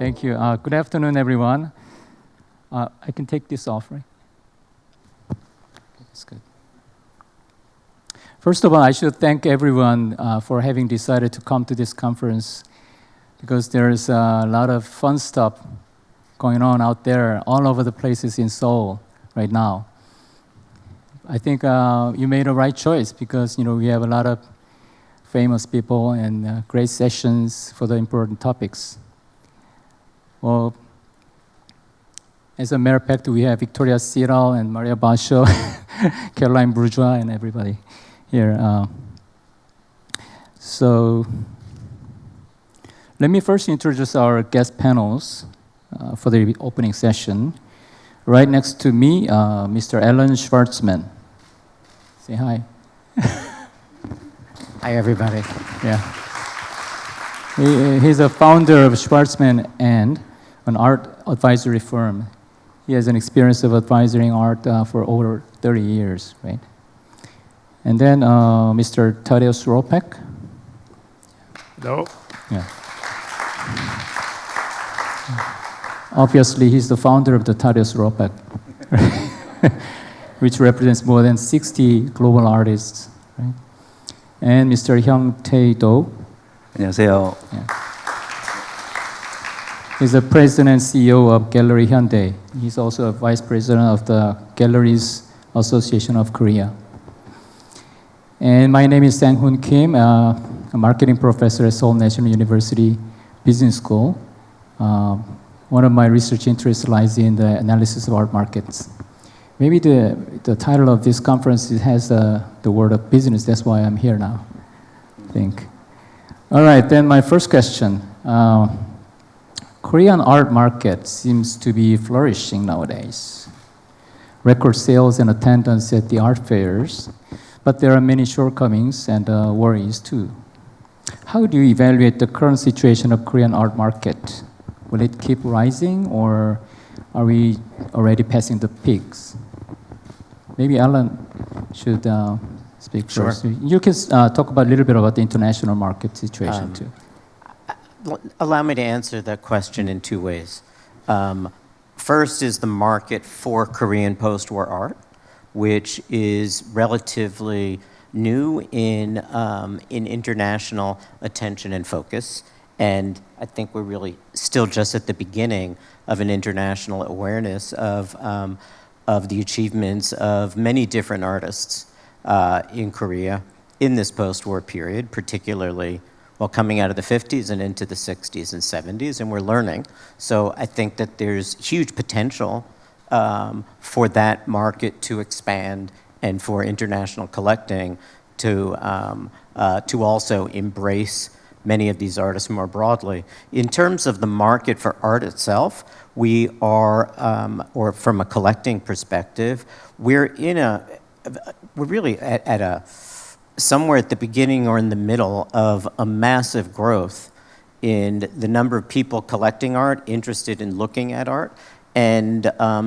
Thank you. Good afternoon, everyone. I can take this off, right? That's good. First of all, I should thank everyone for having decided to come to this conference because there's a lot of fun stuff going on out there all over the places in Seoul right now. I think you made a right choice because we have a lot of famous people and great sessions for the important topics. Well, as a matter of fact, we have Victoria Siral and Maria Basho, Caroline Bourgeois, and everybody here. So let me first introduce our guest panels for the opening session. Right next to me, Mr. Allan Schwartzman. Say hi. Hi, everybody. Yeah. He's a founder of Schwartzman and an art advisory firm. He has an experience of advising art for over 30 years, right? And then Mr. Tadeus Ropac. Hello. Yeah. Obviously, he's the founder of the Tadeus Ropac, which represents more than 60 global artists, right? And Mr. HyungTeh Do. 안녕하세요. Yeah. He's the president and CEO of 갤러리현대. He's also a vice president of the Galleries Association of Korea. And my name is Sang-Hoon Kim, a marketing professor at Seoul National University Business School. One of my research interests lies in the analysis of art markets. Maybe the title of this conference has the word of business. That's why I'm here now, I think. All right, then my first question. Korean art market seems to be flourishing nowadays. Record sales and attendance at the art fairs, but there are many shortcomings and worries too. How do you evaluate the current situation of Korean art market? Will it keep rising, or are we already passing the peaks? Maybe Allan should speak first. Sure. You can talk about a little bit about the international market situation too. Allow me to answer that question in two ways. First is the market for Korean post-war art, which is relatively new in international attention and focus. And I think we're really still just at the beginning of an international awareness of the achievements of many different artists in Korea in this post-war period, particularly coming out of the 50s and into the 60s and 70s, and we're learning. So I think that there's huge potential for that market to expand and for international collecting to also embrace many of these artists more broadly. In terms of the market for art itself, we are, or from a collecting perspective, we're really at somewhere at the beginning or in the middle of a massive growth in the number of people collecting art, interested in looking at art, and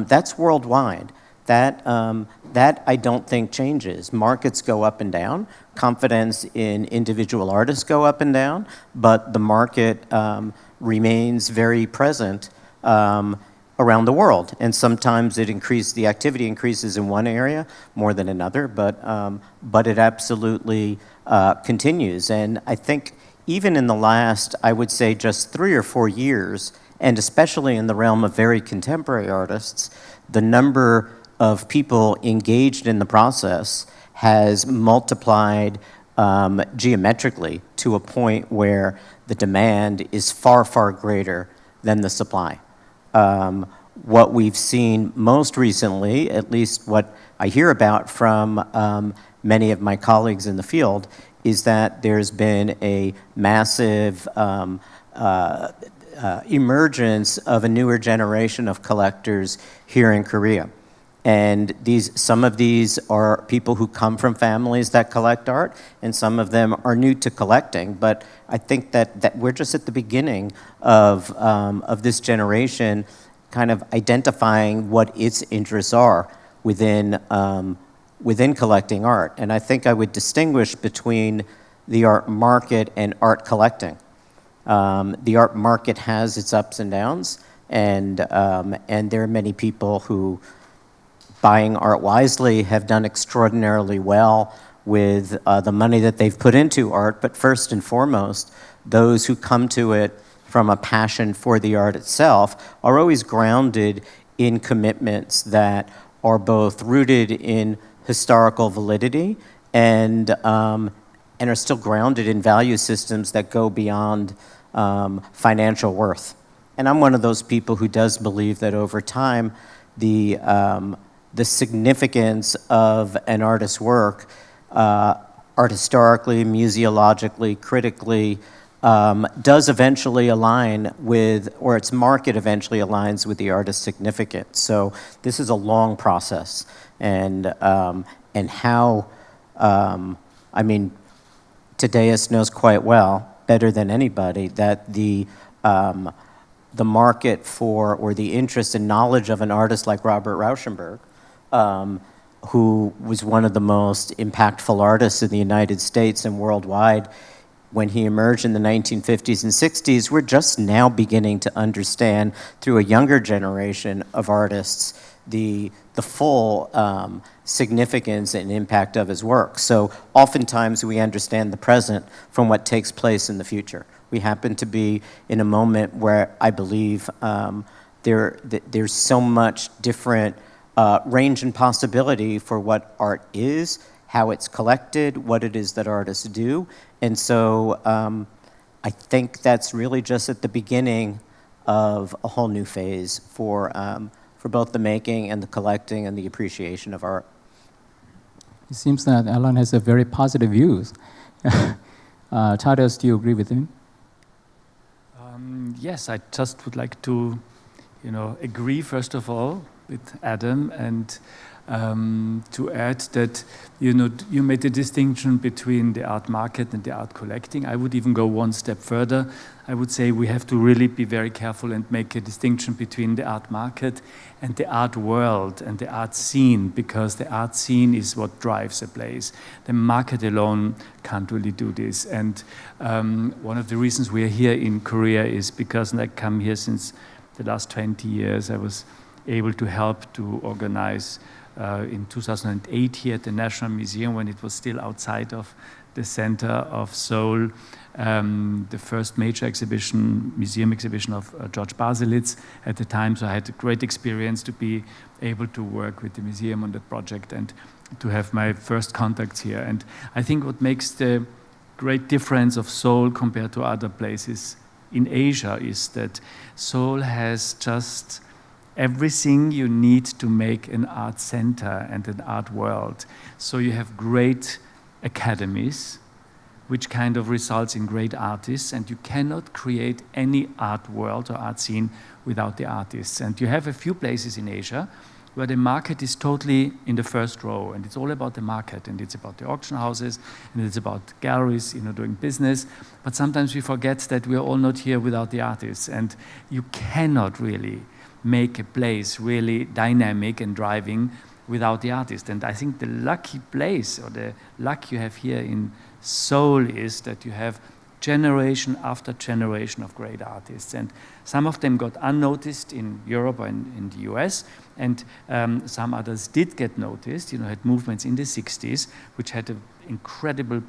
that's worldwide. That I don't think changes. Markets go up and down. Confidence in individual artists go up and down, but the market remains very present around the world. And sometimes the activity increases in one area more than another, but it absolutely continues. And I think even in the last, I would say just 3 or 4 years, and especially in the realm of very contemporary artists, the number of people engaged in the process has multiplied geometrically to a point where the demand is far, far greater than the supply. What we've seen most recently, at least what I hear about from many of my colleagues in the field, is that there's been a massive emergence of a newer generation of collectors here in Korea. And some of these are people who come from families that collect art, and some of them are new to collecting. But I think that we're just at the beginning of this generation kind of identifying what its interests are within collecting art. And I think I would distinguish between the art market and art collecting. The art market has its ups and downs, and there are many people who, buying art wisely, have done extraordinarily well with the money that they've put into art. But first and foremost, those who come to it from a passion for the art itself are always grounded in commitments that are both rooted in historical validity and are still grounded in value systems that go beyond financial worth. And I'm one of those people who does believe that over time, the significance of an artist's work, art historically, museologically, critically, does eventually align with, or its market eventually aligns with the artist's significance. So this is a long process, and how, I mean, Thaddeus knows quite well, better than anybody, that the market for, or the interest and knowledge of an artist like Robert Rauschenberg, who was one of the most impactful artists in the United States and worldwide, when he emerged in the 1950s and 60s, we're just now beginning to understand through a younger generation of artists the full significance and impact of his work. So oftentimes we understand the present from what takes place in the future. We happen to be in a moment where I believe there's so much different range and possibility for what art is, how it's collected, what it is that artists do. And so I think that's really just at the beginning of a whole new phase for both the making and the collecting and the appreciation of art. It seems that Allan has a very positive views. Tadeus, do you agree with him? Yes, I just would like to, agree first of all with Adam, and to add that you made a distinction between the art market and the art collecting. I would even go one step further. I would say we have to really be very careful and make a distinction between the art market and the art world and the art scene, because the art scene is what drives a place. The market alone can't really do this. And one of the reasons we are here in Korea is because I come here since the last 20 years. I was able to help to organize in 2008 here at the National Museum, when it was still outside of the center of Seoul, the first major museum exhibition of George Baselitz at the time. So I had a great experience to be able to work with the museum on that project and to have my first contacts here. And I think what makes the great difference of Seoul compared to other places in Asia is that Seoul has just everything you need to make an art center and an art world. So you have great academies, which kind of results in great artists, and you cannot create any art world or art scene without the artists. And you have a few places in Asia where the market is totally in the first row, and it's all about the market, and it's about the auction houses, and it's about galleries, doing business. But sometimes we forget that we are all not here without the artists, and you cannot really make a place really dynamic and driving without the artist. And I think the lucky place, or the luck you have here in Seoul, is that you have generation after generation of great artists. And some of them got unnoticed in Europe or in the US, and some others did get noticed, had movements in the 60s, which had an incredible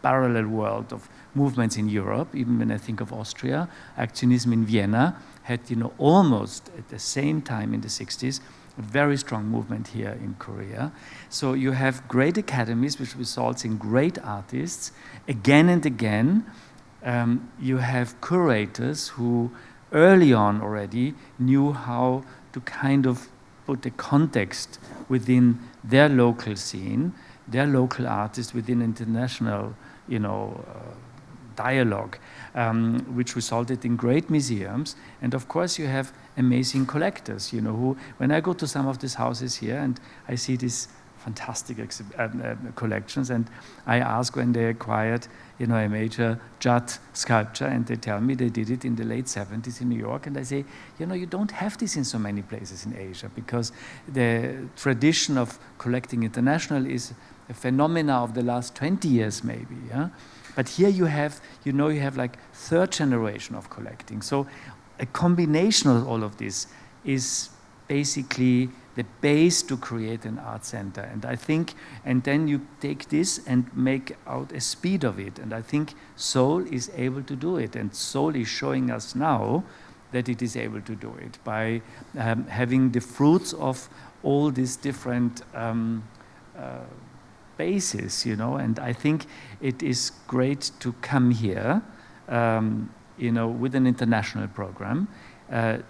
parallel world of movements in Europe. Even when I think of Austria, Actionism in Vienna had, almost at the same time in the 60s, a very strong movement here in Korea. So you have great academies, which results in great artists. Again and again, you have curators who early on already knew how to kind of put a context within their local scene, their local artists within international, dialogue, which resulted in great museums. And of course, you have amazing collectors, who, when I go to some of these houses here and I see these fantastic collections, and I ask when they acquired, a major Judd sculpture, and they tell me they did it in the late 70s in New York, and I say, you don't have this in so many places in Asia, because the tradition of collecting international is a phenomena of the last 20 years maybe, yeah? But here you have, you have like third generation of collecting. So a combination of all of this is basically the base to create an art center. And I think, and then you take this and make out a speed of it. And I think Seoul is able to do it. And Seoul is showing us now that it is able to do it by having the fruits of all these different bases, And I think it is great to come here, with an international program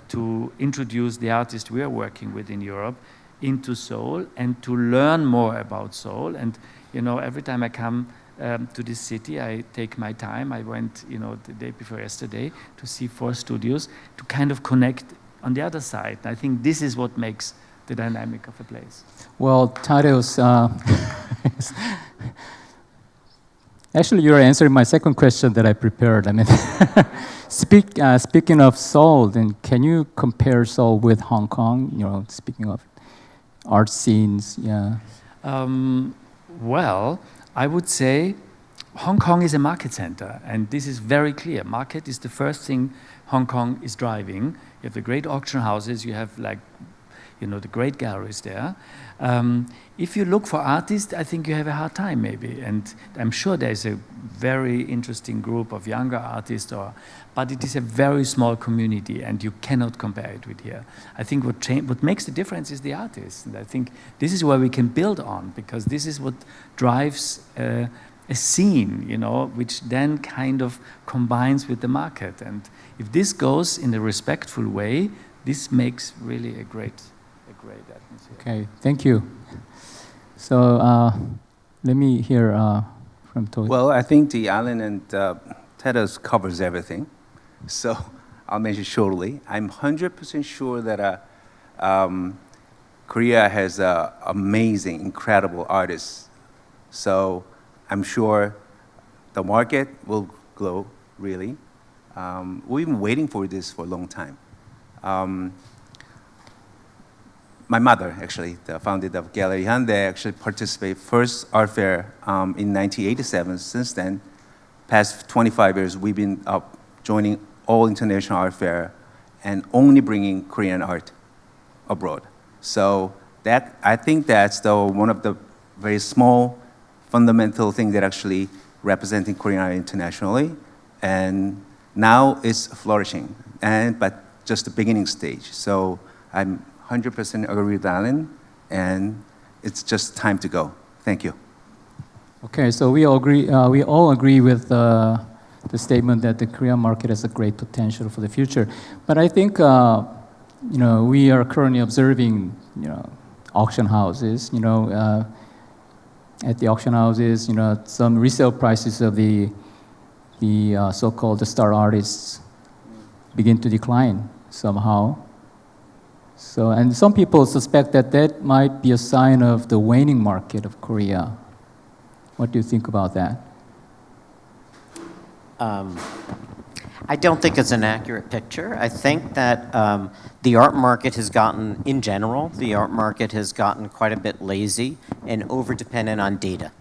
to introduce the artists we are working with in Europe into Seoul and to learn more about Seoul. And, every time I come to this city, I take my time. I went, the day before yesterday to see 4 studios to kind of connect on the other side. And I think this is what makes the dynamic of a place. Well, Tadeus, actually, you're answering my second question that I prepared. I mean, speaking of Seoul, then can you compare Seoul with Hong Kong? Speaking of art scenes, yeah. Well, I would say Hong Kong is a market center, and this is very clear. Market is the first thing Hong Kong is driving. You have the great auction houses, you have the great galleries there. If you look for artists, I think you have a hard time maybe. And I'm sure there's a very interesting group of younger artists, but it is a very small community and you cannot compare it with here. I think what makes the difference is the artists. And I think this is where we can build on, because this is what drives a scene, which then kind of combines with the market. And if this goes in a respectful way, this makes really a great atmosphere. Okay, thank you. So let me hear from Toy. Well, I think the Allan and Thaddeus covers everything. So I'll mention shortly. I'm 100% sure that Korea has amazing, incredible artists. So I'm sure the market will grow, really. We've been waiting for this for a long time. My mother, actually, the founder of 갤러리현대, actually participated first art fair in 1987. Since then, past 25 years, we've been joining all international art fair and only bringing Korean art abroad. So I think that's one of the very small, fundamental thing that actually representing Korean art internationally, and now it's flourishing, but just the beginning stage. So I'm 100% agree with Allan, and it's just time to go. Thank you. Okay, so we all agree with the statement that the Korean market has a great potential for the future. But I think we are currently observing auction houses. At the auction houses, some resale prices of the so-called star artists begin to decline somehow. So, and some people suspect that might be a sign of the waning market of Korea. What do you think about that? I don't think it's an accurate picture. I think that the art market has gotten, in general, quite a bit lazy and over-dependent on data.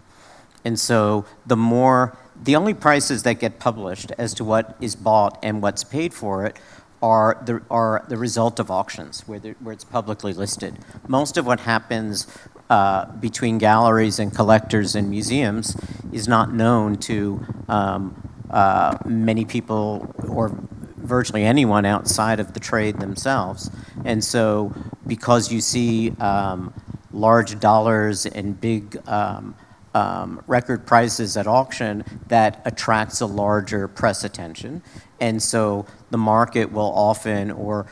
And so the only prices that get published as to what is bought and what's paid for it are the result of auctions where it's publicly listed. Most of what happens between galleries and collectors and museums is not known to many people or virtually anyone outside of the trade themselves. And so because you see large dollars and big record prices at auction, that attracts a larger press attention. And so the market will often, or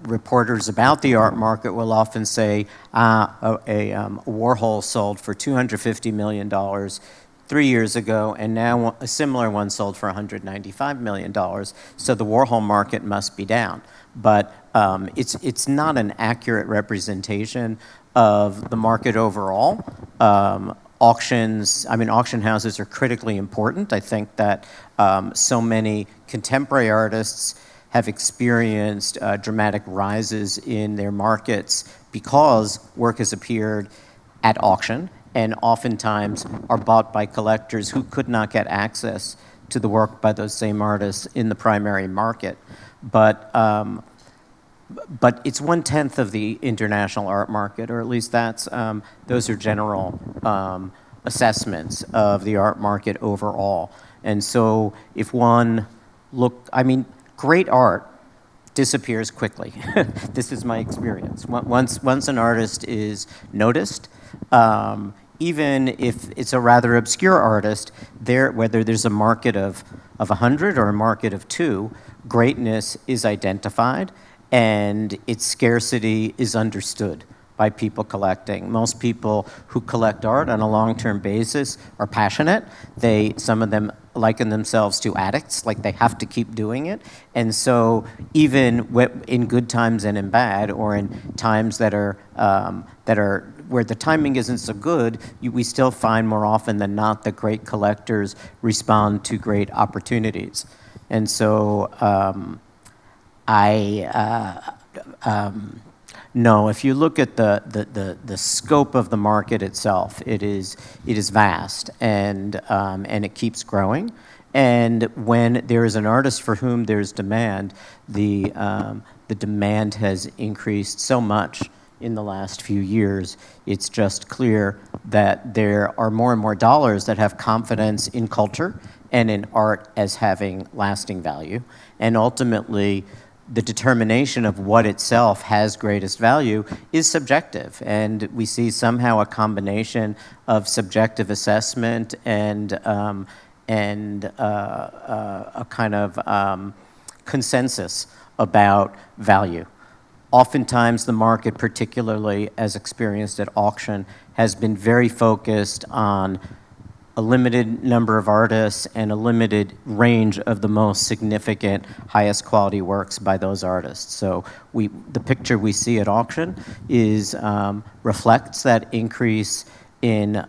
reporters about the art market will often say, a Warhol sold for $250 million 3 years ago, and now a similar one sold for $195 million. So the Warhol market must be down. But it's not an accurate representation of the market overall. Auction houses are critically important. I think that so many contemporary artists have experienced dramatic rises in their markets because work has appeared at auction and oftentimes are bought by collectors who could not get access to the work by those same artists in the primary market. But it's 1/10 of the international art market, or at least those are general assessments of the art market overall. And so if one great art disappears quickly. This is my experience. Once an artist is noticed, even if it's a rather obscure artist, whether there's a market of 100 or a market of 2, greatness is identified and its scarcity is understood by people collecting. Most people who collect art on a long-term basis are passionate. Some of them liken themselves to addicts, like they have to keep doing it. And so even in good times and in bad, or in times that are where the timing isn't so good, we still find more often than not that great collectors respond to great opportunities. And so no, if you look at the scope of the market itself, it is vast, and it keeps growing. And when there is an artist for whom there's demand, the demand has increased so much in the last few years. It's just clear that there are more and more dollars that have confidence in culture and in art as having lasting value, and ultimately, the determination of what itself has greatest value is subjective, and we see somehow a combination of subjective assessment and a kind of consensus about value. Oftentimes, the market, particularly as experienced at auction, has been very focused on a limited number of artists and a limited range of the most significant, highest quality works by those artists. So the picture we see at auction reflects that increase in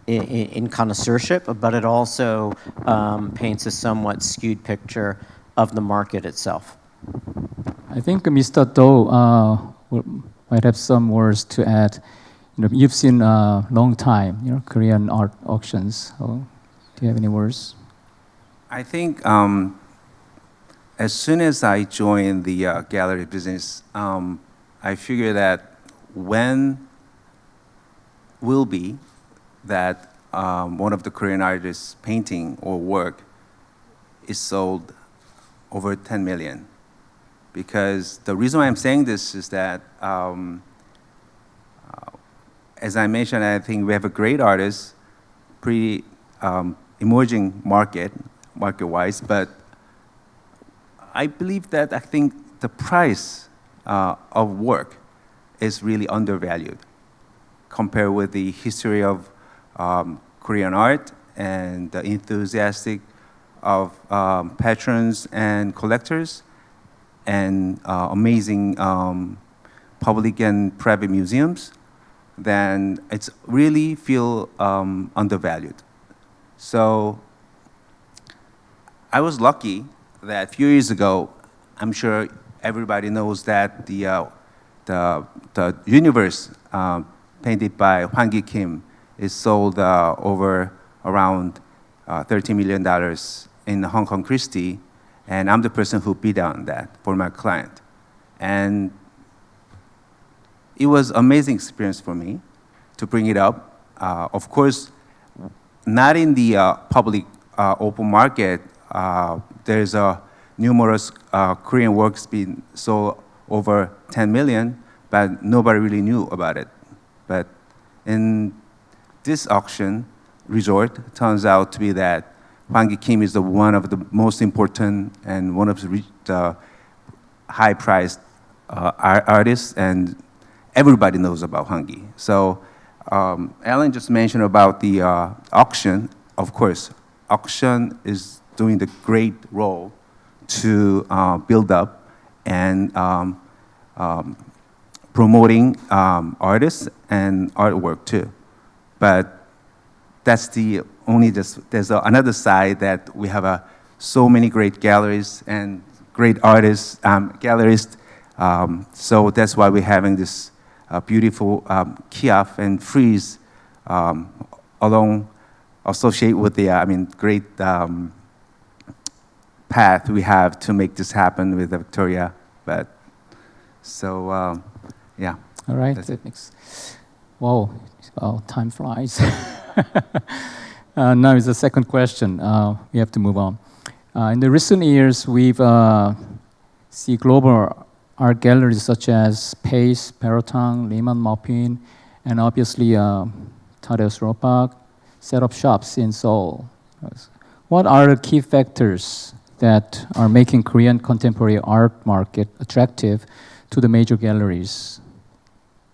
connoisseurship, but it also paints a somewhat skewed picture of the market itself. I think Mr. Do might have some words to add. You've seen a long time, Korean art auctions. So, do you have any words? I think as soon as I joined the gallery business, I figured that when will be that one of the Korean artists' painting or work is sold over 10 million. Because the reason why I'm saying this is that as I mentioned, I think we have a great artist, pretty emerging market-wise, but I believe that I think the price of work is really undervalued compared with the history of Korean art and the enthusiastic of patrons and collectors and amazing public and private museums. Then it's really feel undervalued. So I was lucky that a few years ago, I'm sure everybody knows that the universe painted by Hwang Kim is sold over around $30 million in Hong Kong Christie, and I'm the person who bid on that for my client. And it was an amazing experience for me to bring it up. Of course, not in the public open market. There's numerous Korean works being sold over 10 million, but nobody really knew about it. But in this auction resort, turns out to be that Hwang Kim is one of the most important and one of the high-priced artists, and everybody knows about Hwang. So Allan just mentioned about the auction. Of course, auction is doing the great role to build up and promoting artists and artwork too. But that's there's another side that we have so many great galleries and great artists, gallerists. So that's why we're having this beautiful kiosk and frieze along associate with the great path we have to make this happen with Victoria. But so yeah. All right. Wow, time flies. Now is the second question. We have to move on. In the recent years, we've seen global art galleries such as Pace, Perotang, Lehman Maupin, and obviously Tadeus Ropac set up shops in Seoul. What are the key factors that are making Korean contemporary art market attractive to the major galleries,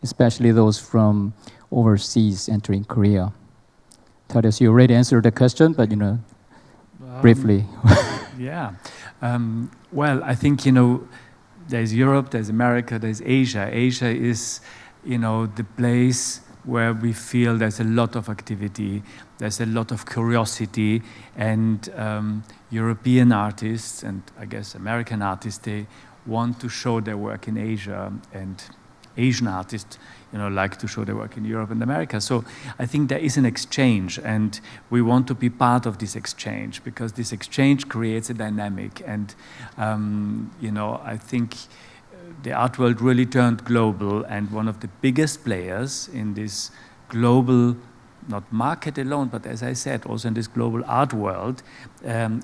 especially those from overseas entering Korea? Thaddeus, you already answered the question, but briefly. Yeah. Well, I think there's Europe, there's America, there's Asia. Asia is the place where we feel there's a lot of activity, there's a lot of curiosity, and European artists and I guess American artists, they want to show their work in Asia, and Asian artists like to show their work in Europe and America. So I think there is an exchange, and we want to be part of this exchange because this exchange creates a dynamic. And I think the art world really turned global, and one of the biggest players in this global, not market alone, but as I said, also in this global art world,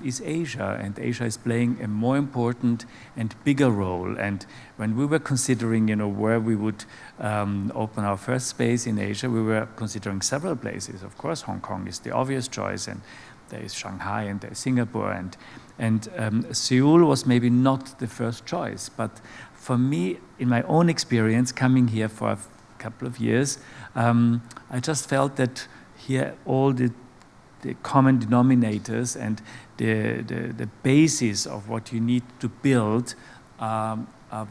is Asia. And Asia is playing a more important and bigger role. And when we were considering, where we would open our first space in Asia, we were considering several places. Of course, Hong Kong is the obvious choice, and there is Shanghai, and there's Singapore, and Seoul was maybe not the first choice. But for me, in my own experience, coming here for a couple of years, I just felt that here all the common denominators and the basis of what you need to build are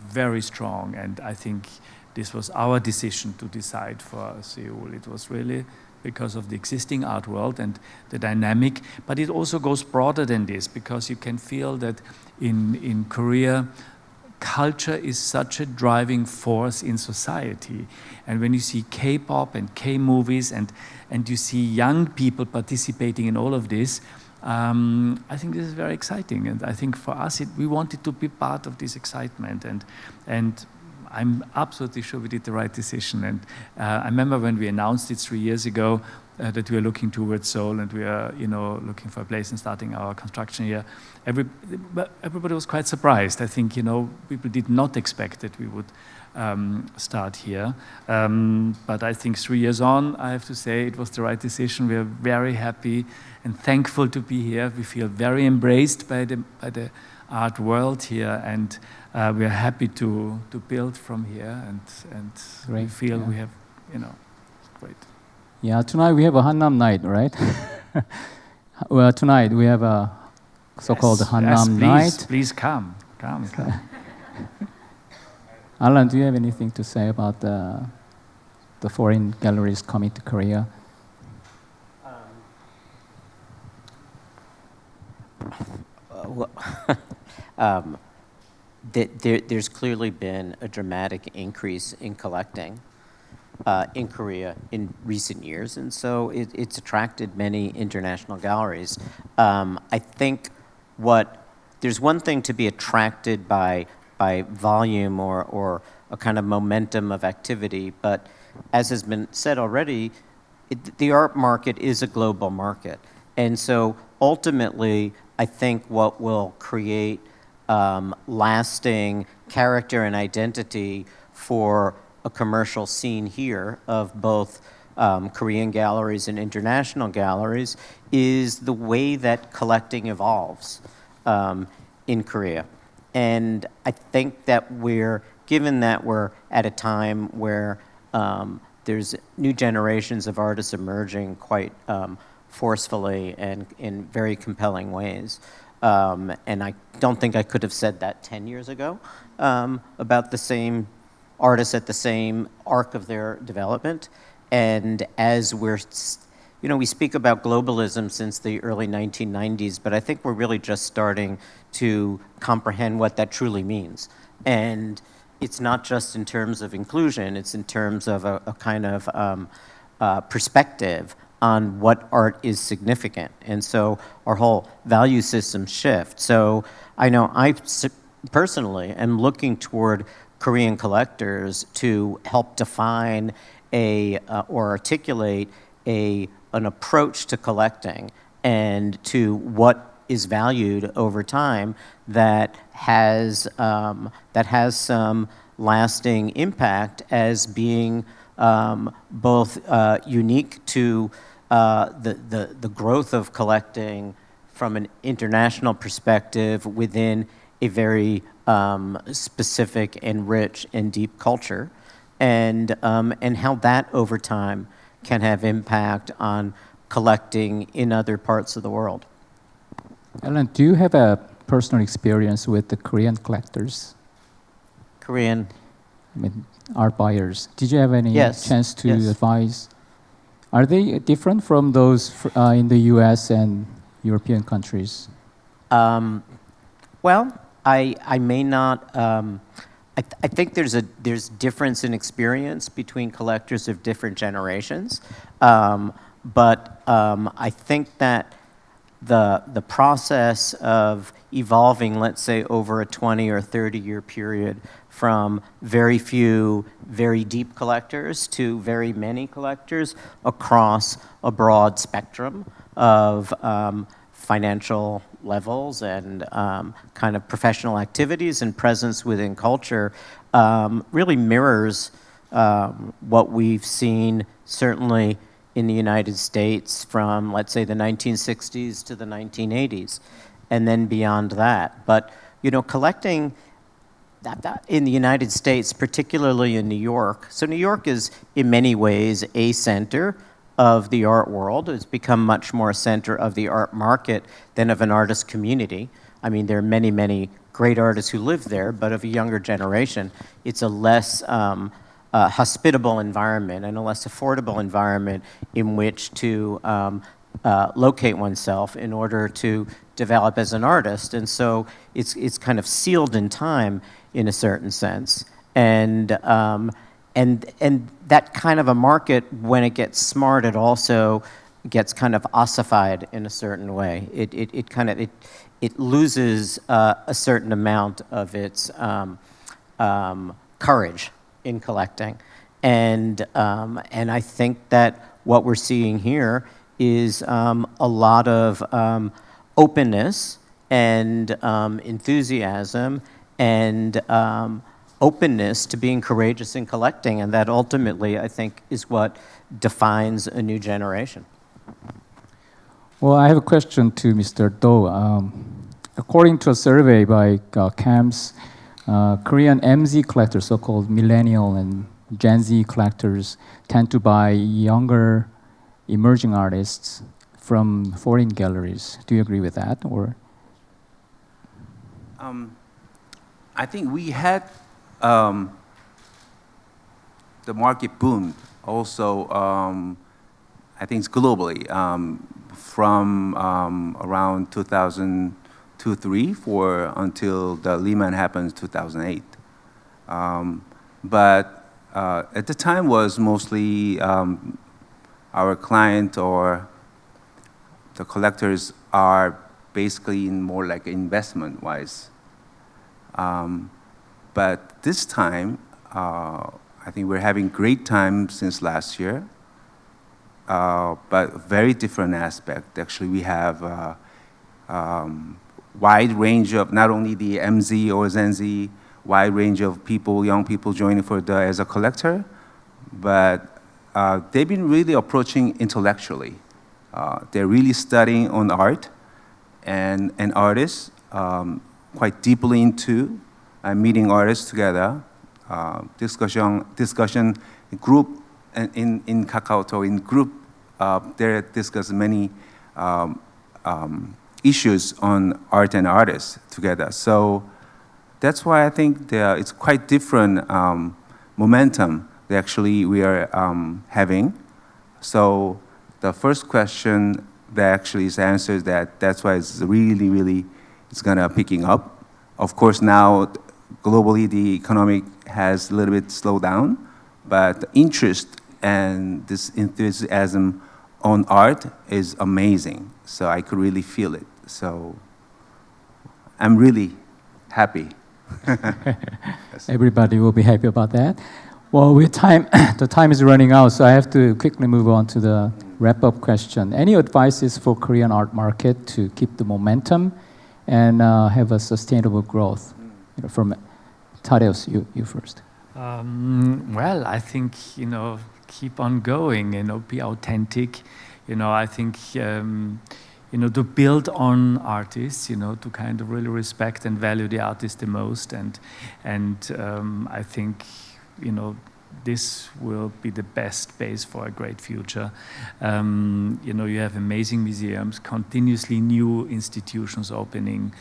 very strong. And I think this was our decision to decide for Seoul. It was really because of the existing art world and the dynamic, but it also goes broader than this, because you can feel that in Korea, culture is such a driving force in society. And when you see K-pop and K-movies and you see young people participating in all of this, I think this is very exciting. And I think for us, we wanted to be part of this excitement. And I'm absolutely sure we did the right decision. And I remember when we announced it 3 years ago, that we are looking towards Seoul, and we are, looking for a place and starting our construction here. Everybody was quite surprised. I think, people did not expect that we would start here. But I think 3 years on, I have to say it was the right decision. We are very happy and thankful to be here. We feel very embraced by the art world here, and we are happy to build from here. And we feel we have, great. Yeah, tonight we have a Hannam night, right? Well, tonight we have a so-called Hannam night. Please come. Allan, do you have anything to say about the foreign galleries coming to Korea? There's clearly been a dramatic increase in collecting in Korea in recent years, and so it's attracted many international galleries. I think there's one thing to be attracted by volume or a kind of momentum of activity, but as has been said already, the art market is a global market, and so ultimately, I think what will create lasting character and identity for a commercial scene here of both Korean galleries and international galleries is the way that collecting evolves in Korea. And I think that given that we're at a time where there's new generations of artists emerging quite forcefully and in very compelling ways. And I don't think I could have said that 10 years ago about the same artists at the same arc of their development. And as we speak about globalism since the early 1990s, but I think we're really just starting to comprehend what that truly means. And it's not just in terms of inclusion, it's in terms of a kind of perspective on what art is significant. And so our whole value system shifts. So I know I personally am looking toward Korean collectors to help define or articulate an approach to collecting and to what is valued over time that has some lasting impact as being both unique to the growth of collecting from an international perspective within a very specific and rich and deep culture, and how that over time can have impact on collecting in other parts of the world. Allan, do you have a personal experience with the Korean collectors? Korean? I mean, art buyers. Did you have any chance to advise? Are they different from those in the US and European countries? Well, I may not. I think there's difference in experience between collectors of different generations, but I think that the process of evolving, let's say, over a 20 or 30-year period from very few, very deep collectors to very many collectors across a broad spectrum of financial levels and kind of professional activities and presence within culture really mirrors what we've seen certainly in the United States from, let's say, the 1960s to the 1980s, and then beyond that. But, you know, collecting in the United States, particularly in New York, so New York is in many ways a center of the art world. It's become much more a center of the art market than of an artist community. I mean, there are many, many great artists who live there, but of a younger generation, it's a less hospitable environment and a less affordable environment in which to locate oneself in order to develop as an artist. And so it's kind of sealed in time in a certain sense. And that kind of a market, when it gets smart, it also gets kind of ossified in a certain way. It loses a certain amount of its courage in collecting, and I think that what we're seeing here is a lot of openness and enthusiasm and openness to being courageous in collecting, and that ultimately, I think, is what defines a new generation. Well, I have a question to Mr. Do. According to a survey by CAMS, Korean MZ collectors, so-called millennial and Gen Z collectors, tend to buy younger emerging artists from foreign galleries. Do you agree with that, or? I think we had the market boom also. I think it's globally from around 2002-3 until the Lehman happened in 2008. But at the time was mostly our client or the collectors are basically in more like investment-wise. But this time, I think we're having great time since last year, but very different aspect. Actually, we have wide range of not only the MZ or Gen Z, wide range of people, young people joining as a collector, but they've been really approaching intellectually. They're really studying on art and artists, quite deeply into meeting artists together, discussion group in KakaoTalk, in group, they discuss many issues on art and artists together. So that's why I think it's quite different momentum that actually we are having. So the first question that actually is answered that's why it's really it's gonna picking up. Of course now globally the economic has a little bit slowed down, but the interest and this enthusiasm on art is amazing. So I could really feel it. So I'm really happy. Everybody will be happy about that. Well, with time, the time is running out, so I have to quickly move on to the wrap-up question. Any advices for Korean art market to keep the momentum and have a sustainable growth? From Thaddeus, you first. Well, I think, keep on going, be authentic. I think, to build on artists, to kind of really respect and value the artist the most. And I think, this will be the best base for a great future. You have amazing museums, continuously new institutions opening,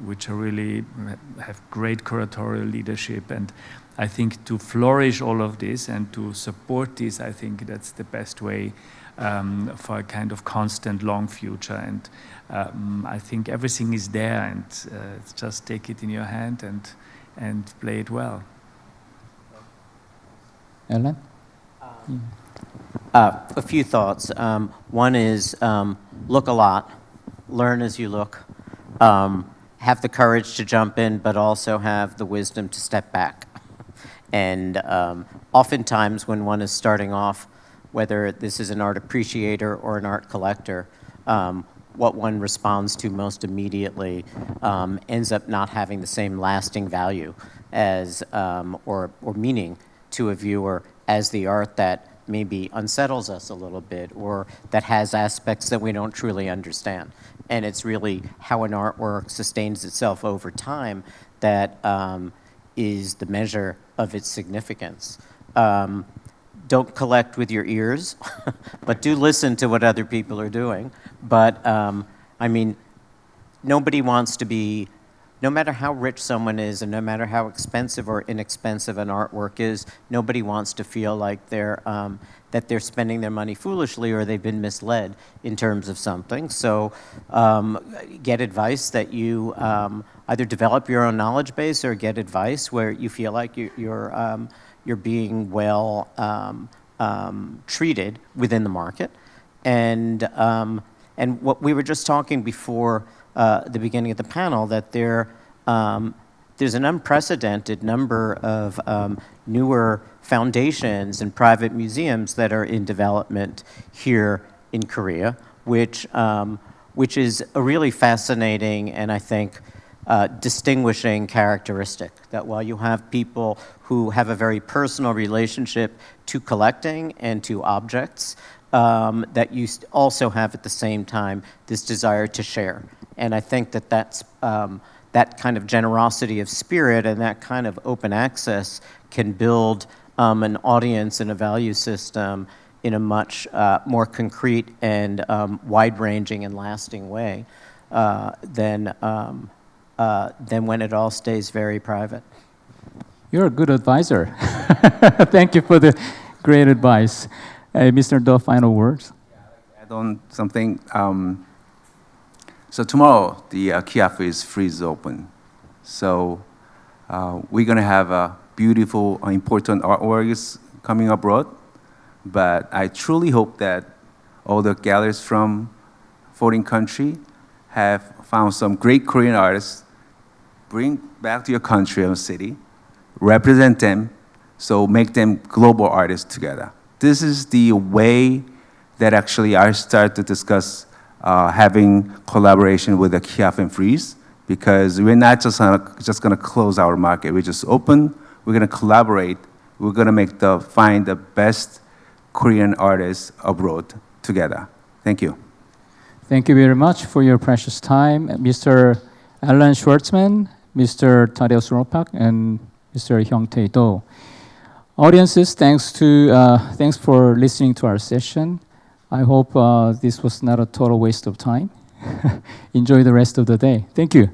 which are really have great curatorial leadership. And I think to flourish all of this and to support this, I think that's the best way for a kind of constant long future. And I think everything is there, and just take it in your hand and play it well. Allan? A few thoughts. One is look a lot, learn as you look, have the courage to jump in, but also have the wisdom to step back. And oftentimes when one is starting off, whether this is an art appreciator or an art collector, what one responds to most immediately ends up not having the same lasting value as or meaning to a viewer as the art that maybe unsettles us a little bit or that has aspects that we don't truly understand. And it's really how an artwork sustains itself over time that is the measure of its significance. Don't collect with your ears, but do listen to what other people are doing. But I mean, nobody wants to be, no matter how rich someone is and no matter how expensive or inexpensive an artwork is, nobody wants to feel like that they're spending their money foolishly or they've been misled in terms of something. So get advice that you either develop your own knowledge base or get advice where you feel like you're being well treated within the market. And what we were just talking before the beginning of the panel, that there's an unprecedented number of newer foundations and private museums that are in development here in Korea, which is a really fascinating and I think distinguishing characteristic. That while you have people who have a very personal relationship to collecting and to objects, that you also have at the same time this desire to share. And I think that's that kind of generosity of spirit and that kind of open access can build an audience and a value system in a much more concrete and wide-ranging and lasting way than when it all stays very private. You're a good advisor. Thank you for the great advice. Mr. Do, final words? Add on something. So tomorrow, the Kiafu is freeze open. So we're going to have beautiful, important artworks coming abroad. But I truly hope that all the galleries from foreign country have found some great Korean artists, bring back to your country or city, represent them, so make them global artists together. This is the way that actually I start to discuss having collaboration with the Kiaf and Freeze, because we're not just going to close our market. We're just open. We're going to collaborate. We're going to find the best Korean artists abroad together. Thank you. Thank you very much for your precious time, Mr. Allan Schwartzman, Mr. Tadeus Ropac, and Mr. HyungTeh Do. Audiences, thanks for listening to our session. I hope this was not a total waste of time. Enjoy the rest of the day. Thank you.